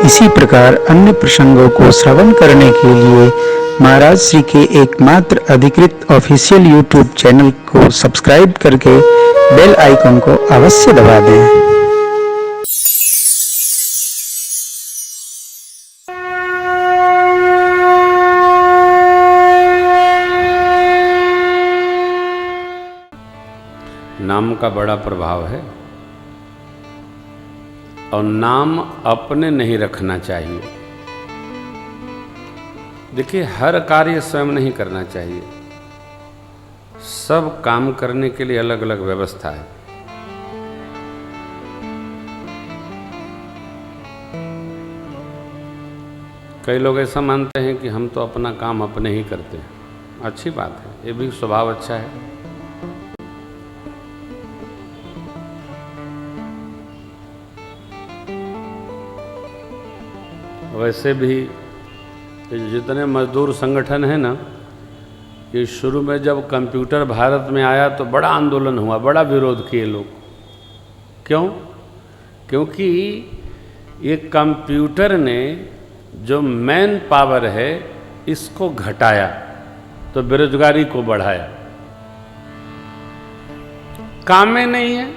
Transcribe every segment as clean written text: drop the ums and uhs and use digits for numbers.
इसी प्रकार अन्य प्रसंगों को श्रवण करने के लिए महाराज श्री के एकमात्र अधिकृत ऑफिशियल यूट्यूब चैनल को सब्सक्राइब करके बेल आइकन को अवश्य दबा दें। नाम का बड़ा प्रभाव है और नाम अपने नहीं रखना चाहिए। देखिए, हर कार्य स्वयं नहीं करना चाहिए। सब काम करने के लिए अलग अलग व्यवस्था है। कई लोग ऐसा मानते हैं कि हम तो अपना काम अपने ही करते हैं। अच्छी बात है, ये भी स्वभाव अच्छा है। वैसे भी जितने मजदूर संगठन है ना, कि शुरू में जब कंप्यूटर भारत में आया तो बड़ा आंदोलन हुआ, बड़ा विरोध किए लोग। क्यों? क्योंकि ये कंप्यूटर ने जो मैन पावर है इसको घटाया तो बेरोजगारी को बढ़ाया। काम में नहीं है।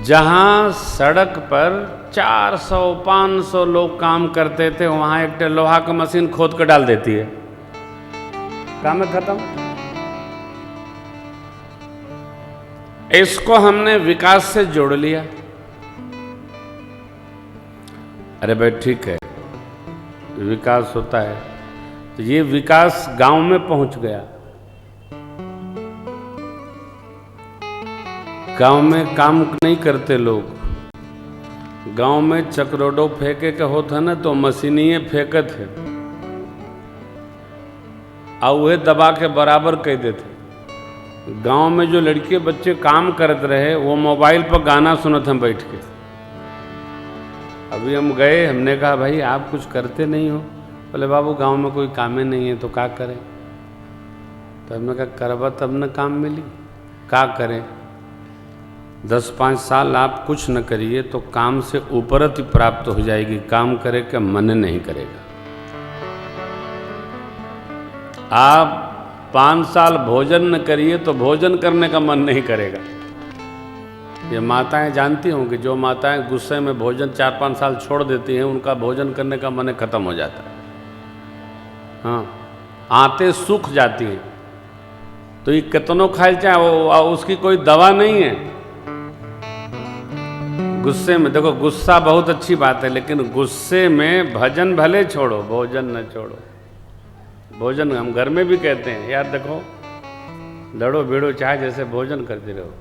जहां सड़क पर 400-500 लोग काम करते थे, वहां एक लोहा का मशीन खोद कर डाल देती है, काम खत्म। इसको हमने विकास से जोड़ लिया। अरे भाई ठीक है, विकास होता है, तो ये विकास गांव में पहुंच गया। गांव में काम नहीं करते लोग। गांव में चक्रोडो फेंके के होता ना तो मशीनिये फेंकत है और वह दबा के बराबर कह देते। गांव में जो लड़के बच्चे काम करते रहे वो मोबाइल पर गाना सुनते हम बैठ के। अभी हम गए, हमने कहा भाई आप कुछ करते नहीं हो। बोले बाबू गांव में कोई काम ही नहीं है तो क्या करें। तो हमने कहा करवा तब न काम मिली, क्या करें। 10-5 साल आप कुछ न करिए तो काम से ऊपरति प्राप्त हो जाएगी। काम करे का मन नहीं करेगा। आप 5 साल भोजन न करिए तो भोजन करने का मन नहीं करेगा। ये माताएं जानती होंगी, जो माताएं गुस्से में भोजन 4-5 साल छोड़ देती हैं, उनका भोजन करने का मन खत्म हो जाता है। हाँ, आंतें सूख जाती हैं। तो ये कितनों खाए चाहे, उसकी कोई दवा नहीं है। गुस्से में देखो, गुस्सा बहुत अच्छी बात है, लेकिन गुस्से में भजन भले छोड़ो, भोजन न छोड़ो। भोजन हम घर में भी कहते हैं, यार देखो लड़ो भिड़ो चाहे जैसे भोजन करते रहो,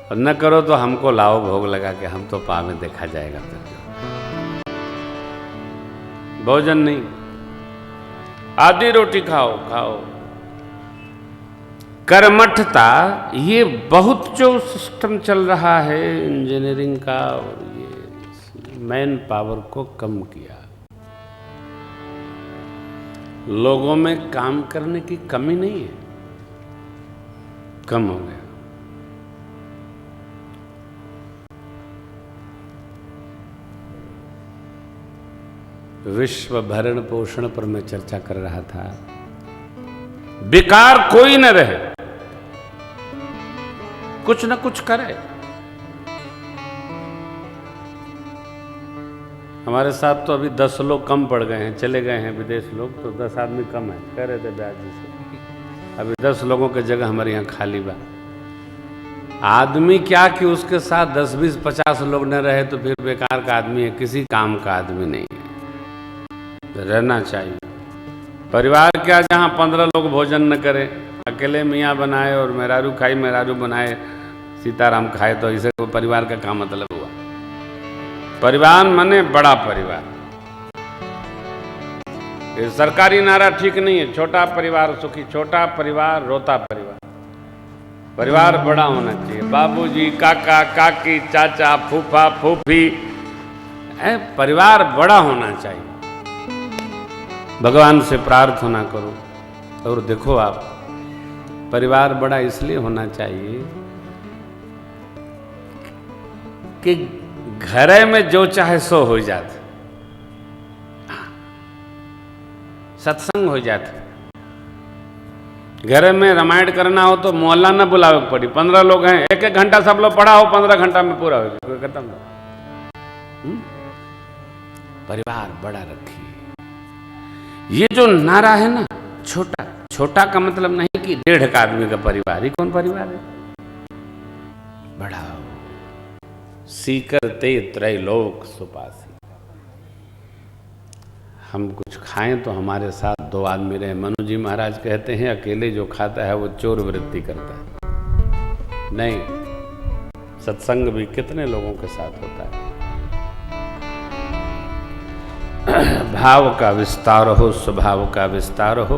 और न करो तो हमको लाओ भोग लगा के, हम तो पाँव में देखा जाएगा। फिर भोजन नहीं, आधी रोटी खाओ खाओ। कर्मठता, ये बहुत जो सिस्टम चल रहा है इंजीनियरिंग का, और ये मैन पावर को कम किया। लोगों में काम करने की कमी नहीं है, कम हो गया। विश्व भरण पोषण पर मैं चर्चा कर रहा था। बेकार कोई न रहे, कुछ न कुछ करे। हमारे साथ तो अभी 10 लोग कम पड़ गए हैं, चले गए हैं विदेश लोग, तो 10 आदमी कम है, कह रहे थे ब्याज से। अभी 10 लोगों की जगह हमारे यहाँ खाली बा। आदमी क्या कि उसके साथ 10, 20, 50 लोग न रहे तो फिर बेकार का आदमी है, किसी काम का आदमी नहीं है। रहना चाहिए। परिवार क्या, जहाँ 15 लोग भोजन न करें, अकेले मियाँ बनाए और मेहरारू खाई, मेहरारू बनाए सीताराम खाए, तो इसे तो परिवार का क्या मतलब हुआ। परिवार माने बड़ा परिवार। ये सरकारी नारा ठीक नहीं है। छोटा परिवार सुखी, छोटा परिवार रोता परिवार। परिवार बड़ा होना चाहिए। बाबूजी, काका, काकी, चाचा, फूफा, फूफी, परिवार बड़ा होना चाहिए। भगवान से प्रार्थना करो। और देखो आप, परिवार बड़ा इसलिए होना चाहिए कि घरे में जो चाहे सो हो जाते, सत्संग हो जाते। घर में रामायण करना हो तो मोहल्ला न बुलावे पड़ी, 15 लोग हैं, 1-1 घंटा सब लोग पढ़ा हो, 15 घंटा में पूरा हो गया, खत्म। परिवार बड़ा रखिए। ये जो नारा है ना, छोटा छोटा का मतलब नहीं कि 1.5 आदमी का परिवार ही कौन परिवार है, बढ़ाओ। सीकर ते त्रैलोक सुपासी। हम कुछ खाएं तो हमारे साथ 2 आदमी रहे। मनु जी महाराज कहते हैं अकेले जो खाता है वो चोर वृत्ति करता है। नहीं, सत्संग भी कितने लोगों के साथ होता है। भाव का विस्तार हो, स्वभाव का विस्तार हो।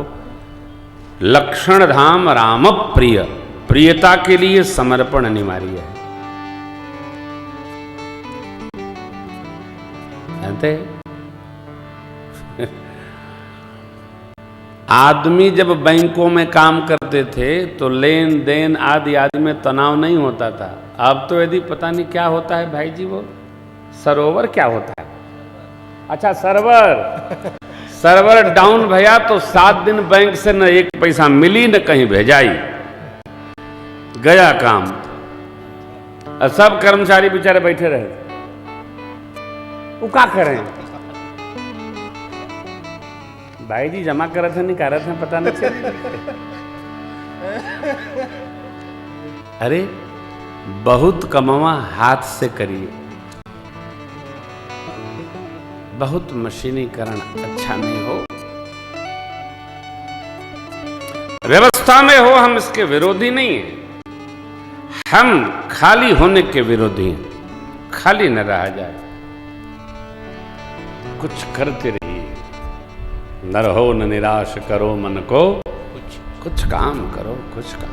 लक्षण धाम राम प्रिय, प्रियता के लिए समर्पण अनिवार्य है। जानते आदमी जब बैंकों में काम करते थे तो लेन देन आदि आदि में तनाव नहीं होता था। अब तो यदि पता नहीं क्या होता है भाई जी, वो सरोवर क्या होता है, अच्छा सर्वर डाउन भैया तो 7 दिन बैंक से न 1 पैसा मिली न कहीं भेजाई, गया काम। और सब कर्मचारी बेचारे बैठे रहे, वो क्या करें भाई जी, जमा कर रहे थे नहीं कर रहे थे पता नहीं चल। अरे बहुत कमावा हाथ से करिए, बहुत मशीनीकरण अच्छा नहीं हो। व्यवस्था में हो, हम इसके विरोधी नहीं हैं, हम खाली होने के विरोधी हैं। खाली न रहा जाए, कुछ करते रहिए। न रहो न निराश करो मन को, कुछ काम करो, कुछ काम।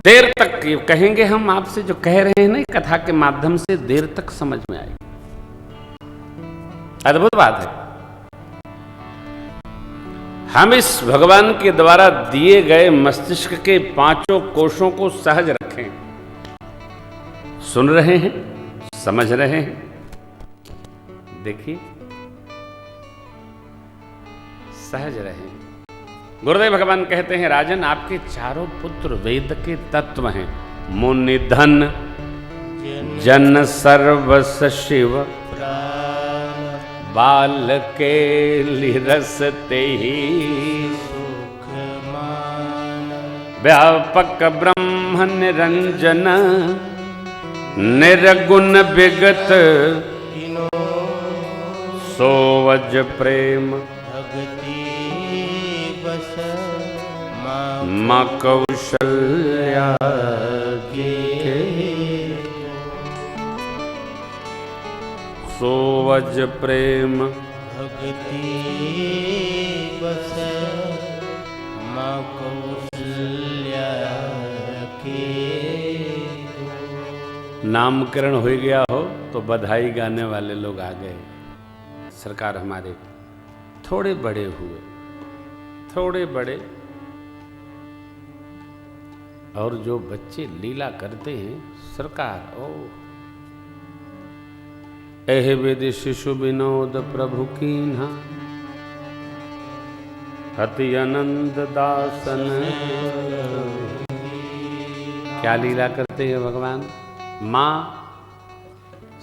देर तक कहेंगे हम आपसे जो कह रहे हैं ना कथा के माध्यम से, देर तक समझ में आएगी। अद्भुत बात है। हम इस भगवान के द्वारा दिए गए मस्तिष्क के 5 कोशों को सहज रखें। सुन रहे हैं, समझ रहे हैं, देखिए सहज रहे। गुरुदेव भगवान कहते हैं राजन, आपके 4 पुत्र वेद के तत्व हैं। मुनि धन जन सर्वस शिव, बाल के लिरसते ही व्यापक ब्रह्म निरंजन, निर्गुण विगत सोवज प्रेम, माँ कौशल्या के सोवज प्रेम, भक्ति बस माँ कौशल्या के। नामकरण हो गया हो तो बधाई गाने वाले लोग आ गए। सरकार हमारे थोड़े बड़े हुए, थोड़े बड़े, और जो बच्चे लीला करते हैं सरकार, ओ एह वेद शिशु विनोद प्रभु कीन्हा, हति अनंद दासन। क्या लीला करते हैं भगवान। माँ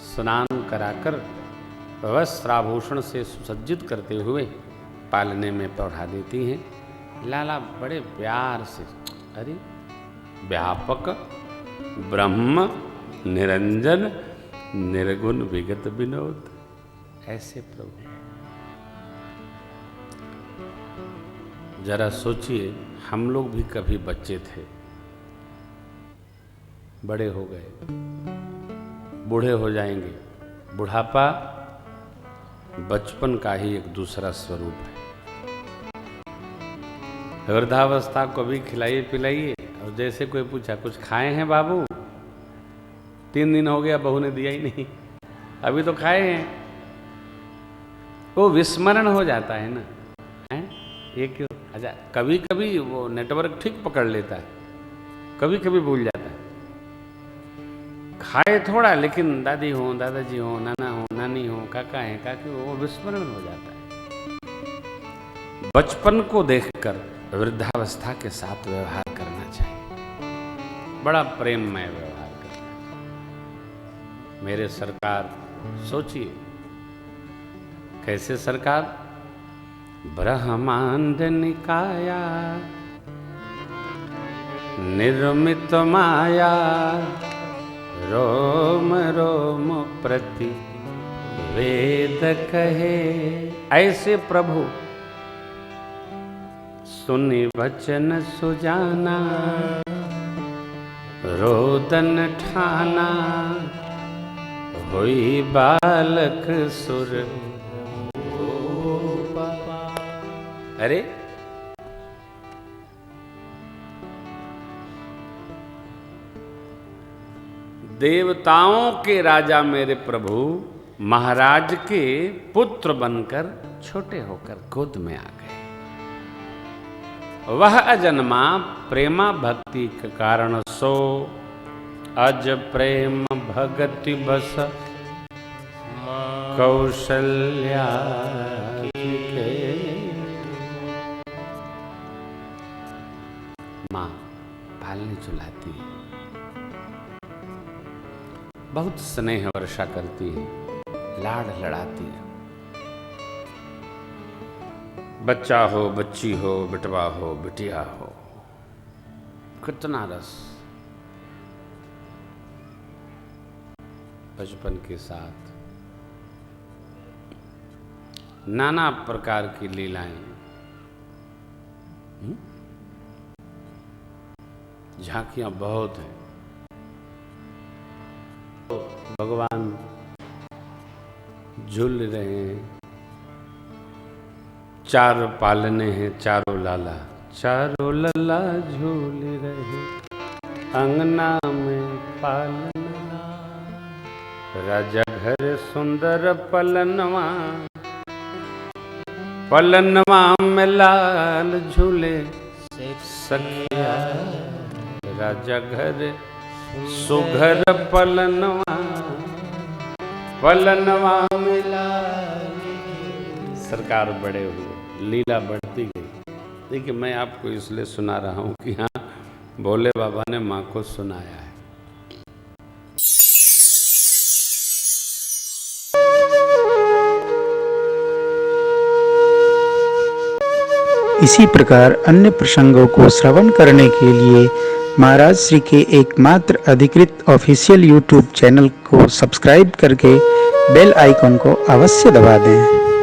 स्नान कराकर वस्त्राभूषण से सुसज्जित करते हुए पालने में पढ़ा देती हैं। लाला बड़े प्यार से, अरे व्यापक ब्रह्म निरंजन निर्गुण विगत विनोद, ऐसे प्रभु। जरा सोचिए, हम लोग भी कभी बच्चे थे, बड़े हो गए, बूढ़े हो जाएंगे। बुढ़ापा बचपन का ही एक दूसरा स्वरूप है। वृद्धावस्था को भी खिलाइए पिलाइए, और जैसे कोई पूछा कुछ खाए हैं बाबू, 3 दिन हो गया बहू ने दिया ही नहीं, अभी तो खाए हैं, वो विस्मरण हो जाता है ना, है ये क्यों। अच्छा, कभी कभी वो नेटवर्क ठीक पकड़ लेता है, कभी कभी भूल जाता है। खाए थोड़ा, लेकिन दादी हो, दादाजी हो, नाना हो, नानी हो, काका है, काकी हो, वो विस्मरण हो जाता है। बचपन को देखकर वृद्धावस्था के साथ व्यवहार करना चाहिए, बड़ा प्रेममय व्यवहार करना चाहिए। मेरे सरकार सोचिए कैसे सरकार, ब्रह्मांड निकाया निर्मित माया, रोम रोम प्रति वेद कहे। ऐसे प्रभु सुनि वचन सुजाना, रोदन ठाना, हुई बालक सुर। अरे देवताओं के राजा मेरे प्रभु महाराज के पुत्र बनकर छोटे होकर गोद में आ गए। वह अजन्मा प्रेमा भक्ति के कारण सो, अज प्रेम भगति बस कौशल्या के। माँ पालनी चुलाती है, बहुत स्नेह वर्षा करती है, लाड़ लड़ाती है। बच्चा हो, बच्ची हो, बिटवा हो, बिटिया हो, कितना रस बचपन के साथ, नाना प्रकार की लीलाएं, झांकियां बहुत हैं। भगवान झूल रहे हैं, चार पालने हैं, चारों लाला, चारों लल्ला झूल रहे अंगना में पालना। राजा घर सुंदर पलनवा, पलनवा में लाल झूले सखिया। राजा घर सुघर पलनवा, पलनवा में लाल। सरकार बड़े हुए, लीला बढ़ती गई। देखिए मैं आपको इसलिए सुना रहा हूं कि हाँ, भोले बाबा ने माँ को सुनाया है। इसी प्रकार अन्य प्रसंगों को श्रवण करने के लिए महाराज श्री के एकमात्र अधिकृत ऑफिशियल यूट्यूब चैनल को सब्सक्राइब करके बेल आइकन को अवश्य दबा दें।